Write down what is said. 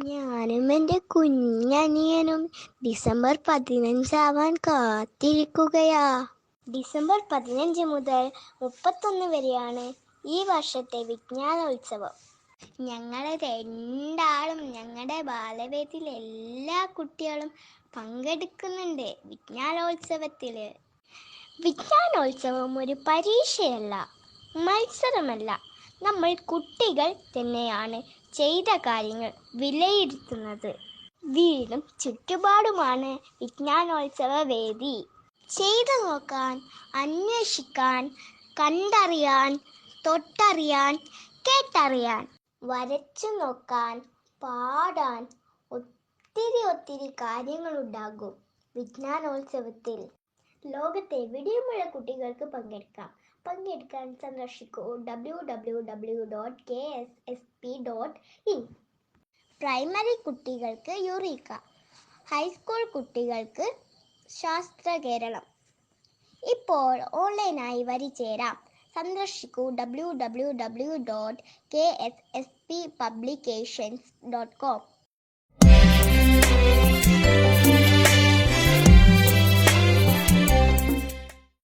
ഞാനും എൻ്റെ കുഞ്ഞനിയനും December 15 കാത്തിരിക്കുകയാ. December 15 മുതൽ 31 വരെയാണ് ഈ വർഷത്തെ വിജ്ഞാനോത്സവം. ഞങ്ങൾ രണ്ടാളും ഞങ്ങളുടെ ബാലവേദിയിലെ എല്ലാ കുട്ടികളും പങ്കെടുക്കുന്നുണ്ട് വിജ്ഞാനോത്സവത്തിൽ. വിജ്ഞാനോത്സവം ഒരു പരീക്ഷയല്ല, മത്സരമല്ല. നമ്മൾ കുട്ടികൾ തന്നെയാണ് ചെയ്ത കാര്യങ്ങൾ വിലയിരുത്തുന്നത്. വീടും ചുറ്റുപാടുമാണ് വിജ്ഞാനോത്സവ വേദി. ചെയ്തു നോക്കാൻ, അന്വേഷിക്കാൻ, കണ്ടറിയാൻ, തൊട്ടറിയാൻ, കേട്ടറിയാൻ, വരച്ചു നോക്കാൻ, പാടാൻ ഒത്തിരി കാര്യങ്ങളുണ്ടാകും വിജ്ഞാനോത്സവത്തിൽ. ലോകത്തെവിടെയുമുള്ള കുട്ടികൾക്ക് പങ്കെടുക്കാൻ സന്ദർശിക്കൂ www.ksSP.in. പ്രൈമറി കുട്ടികൾക്ക് യുറീക്ക, ഹൈസ്കൂൾ കുട്ടികൾക്ക് ശാസ്ത്രകേരളം. ഇപ്പോൾ ഓൺലൈനായി വരിചേരാം. സന്ദർശിക്കൂ www.kssppublications.com.